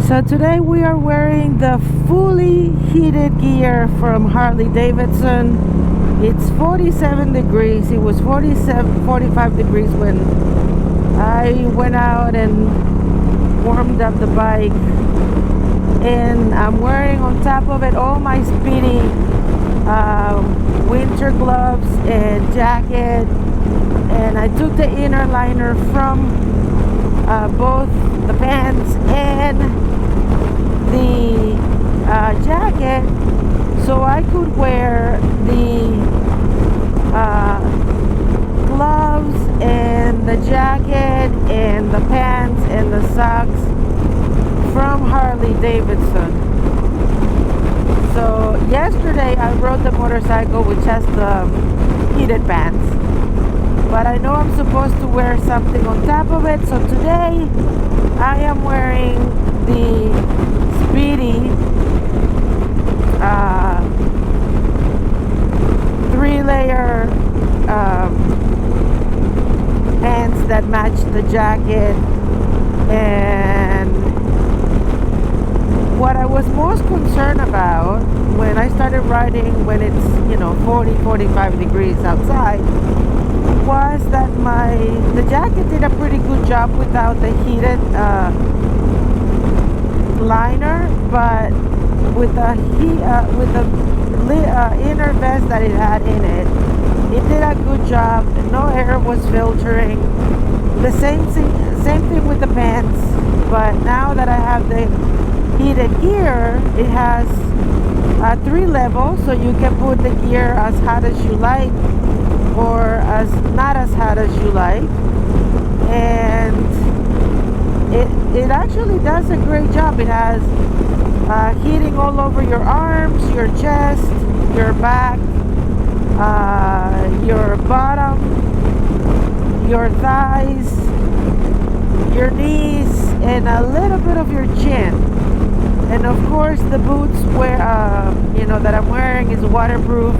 So today we are wearing the fully heated gear from Harley Davidson. It's 47 degrees. It was 45 degrees when I went out and warmed up the bike. And I'm wearing on top of it all my Speedy winter gloves and jacket. And I took the inner liner from both the pants and the jacket, so I could wear the gloves and the jacket and the pants and the socks from Harley Davidson. So yesterday I rode the motorcycle which has the heated pants, but I know I'm supposed to wear something on top of it, so today I am wearing the Speedy 3-layer pants that match the jacket. And what I was most concerned about when I started riding when it's 40-45 degrees outside was that the jacket did a pretty good job without the heated liner, but with the inner vest that it had in it, it did a good job. No air was filtering. The same thing with the pants, but now that I have the heated gear, it has 3 levels, so you can put the gear as hot as you like or as not as hot as you like, and it actually does a great job. It has heating all over your arms, your chest, your back, your bottom, your thighs, your knees, and a little bit of your chin. And of course the boots that I'm wearing is waterproof.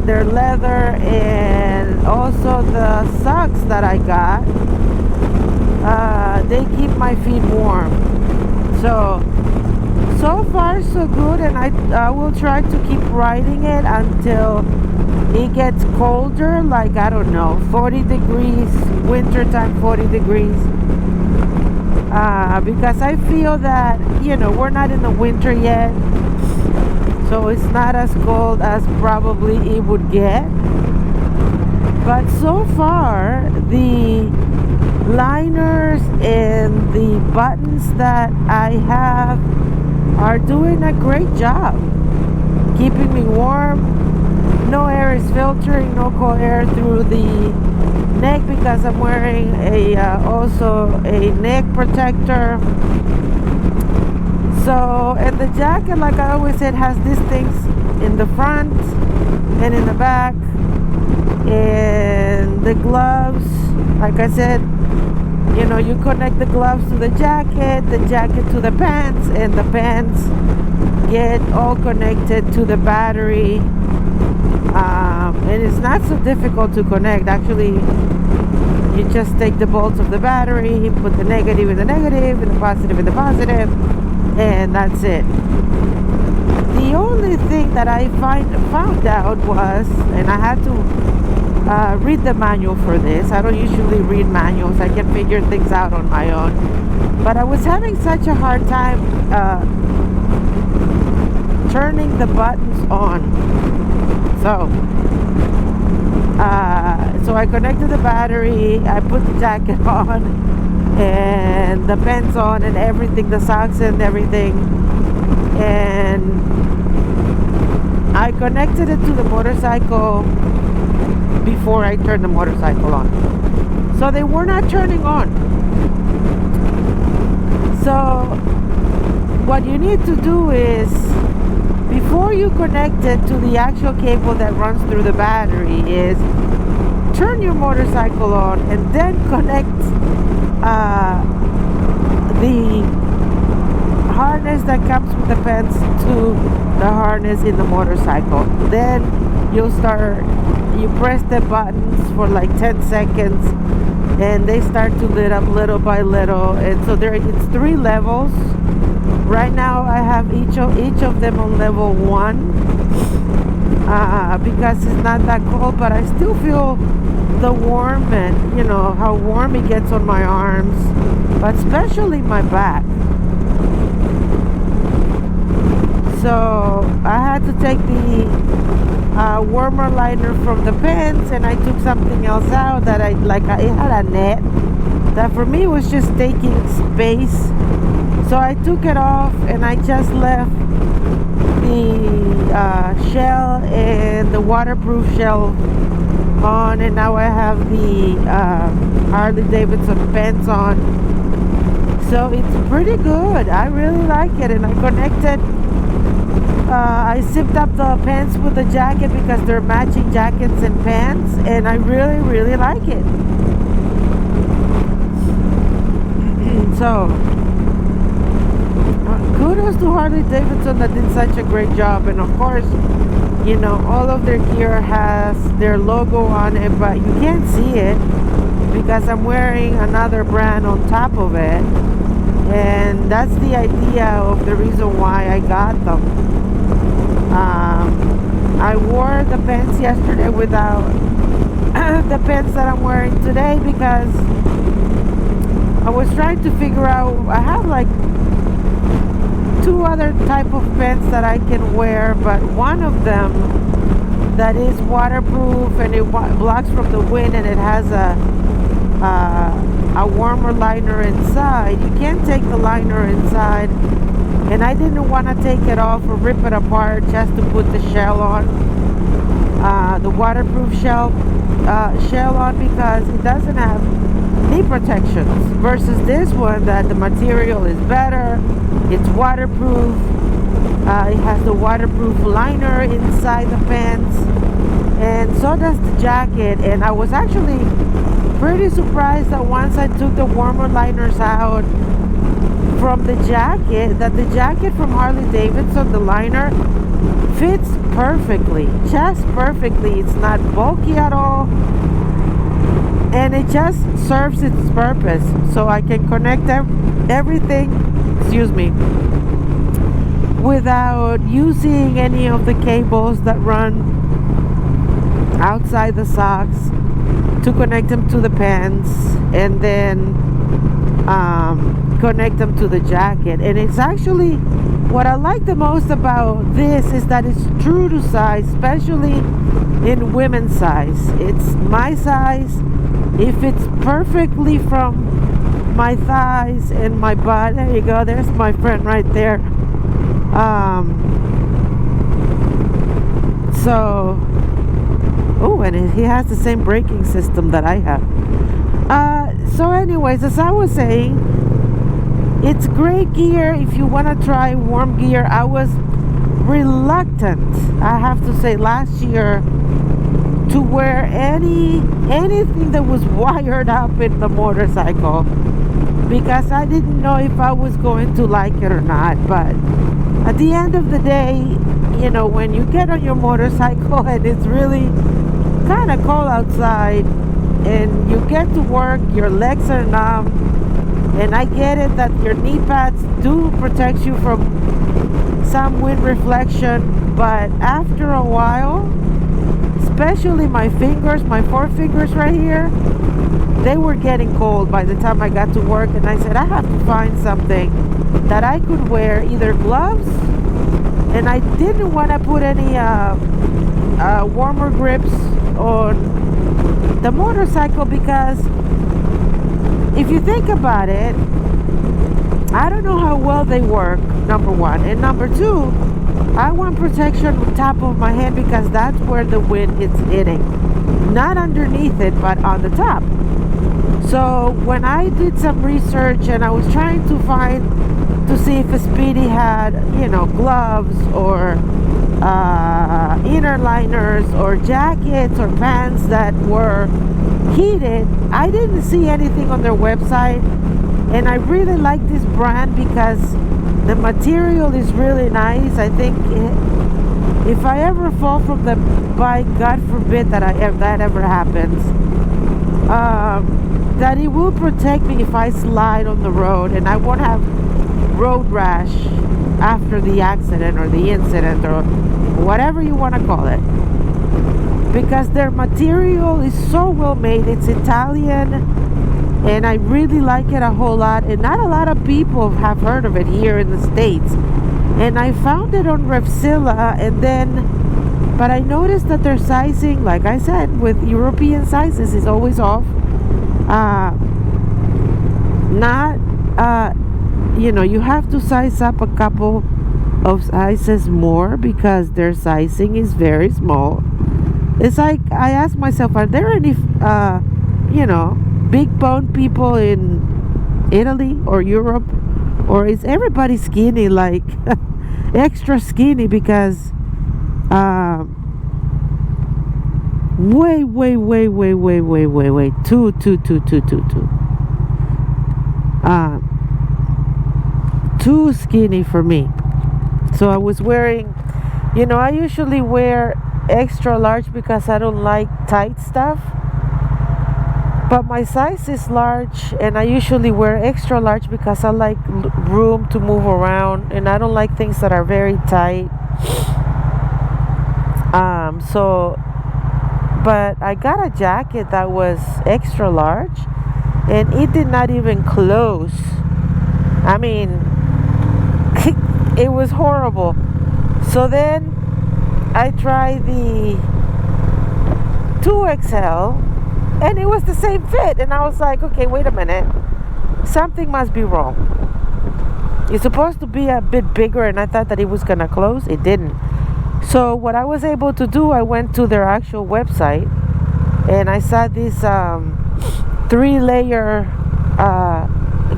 They're leather, and also the socks that I got, they keep my feet warm. So far so good, and I will try to keep riding it until it gets colder, like I don't know, 40 degrees, wintertime 40 degrees. Because I feel that, we're not in the winter yet, so it's not as cold as probably it would get. But so far, the liners and the buttons that I have are doing a great job keeping me warm. No air is filtering, no cold air through the neck because I'm wearing also a neck protector. So, and the jacket, like I always said, has these things in the front and in the back, and the gloves, like I said, you connect the gloves to the jacket to the pants, and the pants get all connected to the battery. And it's not so difficult to connect. Actually, you just take the bolts of the battery, put the negative in the negative and the positive in the positive, and that's it. The only thing that I found out was, and I had to read the manual for this. I don't usually read manuals. I can figure things out on my own. But I was having such a hard time turning the buttons on. So I connected the battery, I put the jacket on, and the pants on, and everything, the socks and everything, and I connected it to the motorcycle before I turned the motorcycle on. So they were not turning on. So what you need to do is, before you connect it to the actual cable that runs through the battery, is turn your motorcycle on and then connect the harness that comes with the pants to the harness in the motorcycle. Then you press the buttons for like 10 seconds and they start to lit up little by little. And so there it's 3 levels. Right now I have each of them on level 1, because it's not that cold, but I still feel the warm, and how warm it gets on my arms, but especially my back. So I had to take the warmer liner from the pants, and I took something else out that it had a net that for me was just taking space. So I took it off and I just left the shell and the waterproof shell on, and now I have the Harley Davidson pants on. So it's pretty good. I really like it, and I connected. I zipped up the pants with the jacket because they're matching jackets and pants, and I really, really like it. So kudos to Harley Davidson that did such a great job. And of course, all of their gear has their logo on it, but you can't see it because I'm wearing another brand on top of it. And that's the idea of the reason why I got them. I wore the pants yesterday without the pants that I'm wearing today because I was trying to figure out, I have like 2 other type of pants that I can wear, but one of them that is waterproof and it blocks from the wind, and it has a warmer liner inside. You can't take the liner inside, and I didn't want to take it off or rip it apart just to put the shell on, the waterproof shell on, because it doesn't have knee protections versus this one that the material is better. It's waterproof. It has the waterproof liner inside the pants, and so does the jacket. And I was actually pretty surprised that once I took the warmer liners out from the jacket, that the jacket from Harley Davidson, the liner, fits perfectly, just perfectly. It's not bulky at all, and it just serves its purpose. So I can connect everything, without using any of the cables that run outside the socks to connect them to the pants, and then connect them to the jacket. And it's actually, what I like the most about this is that it's true to size, especially in women's size. It's my size. It fits perfectly from my thighs and my butt. There you go. There's my friend right there. And he has the same braking system that I have. So anyways, as I was saying, it's great gear if you want to try warm gear. I was reluctant, I have to say, last year to wear anything that was wired up in the motorcycle because I didn't know if I was going to like it or not. But at the end of the day, when you get on your motorcycle and it's really kind of cold outside and you get to work, your legs are numb, and I get it that your knee pads do protect you from some wind reflection, but after a while, especially my fingers, my 4 fingers right here, they were getting cold by the time I got to work. And I said I have to find something that I could wear, either gloves, and I didn't want to put any warmer grips on the motorcycle because if you think about it, I don't know how well they work, number one. And number two, I want protection on top of my head because that's where the wind is hitting. Not underneath it, but on the top. So when I did some research and I was trying to see if a Speedy had, gloves or inner liners or jackets or pants that were heated, I didn't see anything on their website. And I really like this brand because the material is really nice. I think if I ever fall from the bike, God forbid that ever happens, that it will protect me if I slide on the road, and I won't have road rash after the accident or the incident or whatever you want to call it, because their material is so well made. It's Italian, and I really like it a whole lot, and not a lot of people have heard of it here in the States. And I found it on Revzilla, and then but I noticed that their sizing, like I said, with European sizes is always off. Not you have to size up a couple of sizes more because their sizing is very small. It's like I asked myself, are there any big bone people in Italy or Europe, or is everybody skinny, like extra skinny? Because way too skinny for me. So I was wearing, I usually wear extra large because I don't like tight stuff, but my size is large, and I usually wear extra large because I like room to move around, and I don't like things that are very tight. But I got a jacket that was extra large, and it did not even close. I mean, it was horrible. So then I tried the 2XL, and it was the same fit, and I was like, okay, wait a minute, something must be wrong. It's supposed to be a bit bigger, and I thought that it was gonna close. It didn't. So what I was able to do, I went to their actual website, and I saw this 3-layer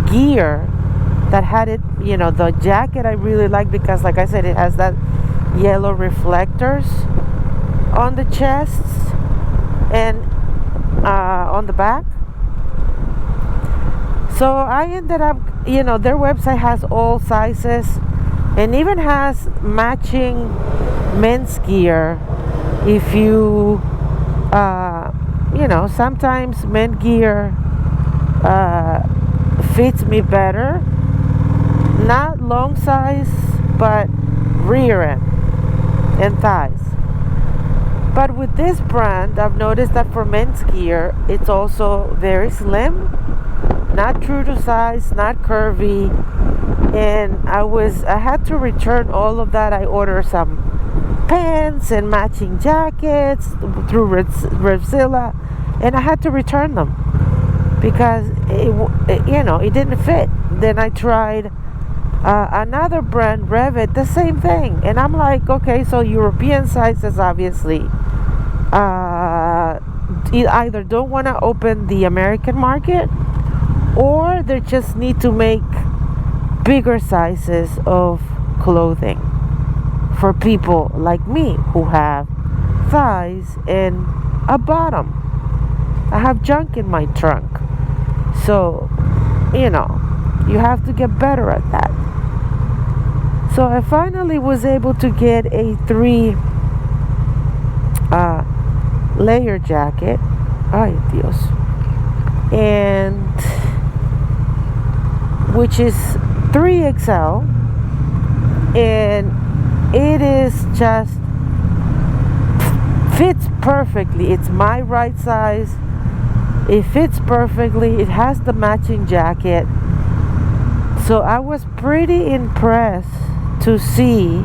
gear that had it, the jacket I really like, because like I said, it has that yellow reflectors on the chests and on the back. So I ended up, their website has all sizes, and even has matching men's gear. If you sometimes men's gear fits me better, not long size, but rear end and thighs. But with this brand, I've noticed that for men's gear, it's also very slim, not true to size, not curvy. And I had to return all of that. I ordered some pants and matching jackets through Revzilla, and I had to return them because it didn't fit. Then I tried another brand, Revit, the same thing, and I'm like, okay, so European sizes obviously either don't want to open the American market, or they just need to make bigger sizes of clothing for people like me who have thighs and a bottom. I have junk in my trunk. So, you have to get better at that. So I finally was able to get a 3-layer jacket. Ay, Dios. And which is 3XL, and it is just fits perfectly. It's my right size. It fits perfectly. It has the matching jacket. So I was pretty impressed to see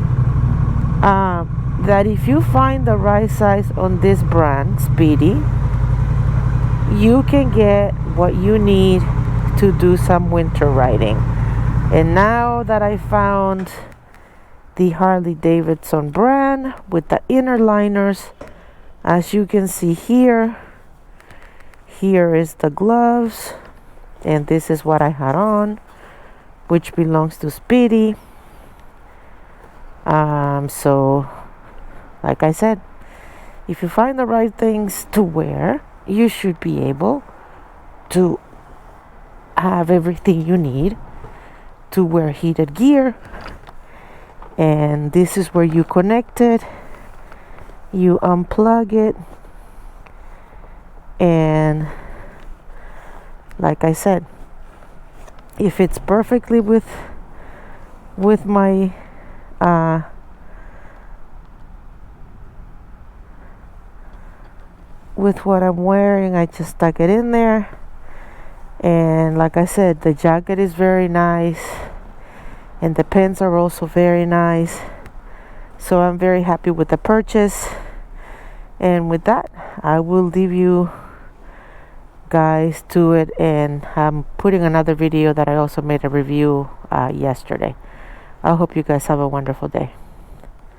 that if you find the right size on this brand, Speedy, you can get what you need to do some winter riding. And now that I found the Harley Davidson brand with the inner liners, as you can see here is the gloves, and this is what I had on, which belongs to Speedy. So like I said, if you find the right things to wear, you should be able to have everything you need to wear heated gear. And this is where you connect it, you unplug it, and like I said, if it's perfectly with my with what I'm wearing, I just stuck it in there. And like I said, the jacket is very nice, and the pants are also very nice. So I'm very happy with the purchase. And with that, I will leave you guys to it, and I'm putting another video that I also made a review yesterday. I hope you guys have a wonderful day.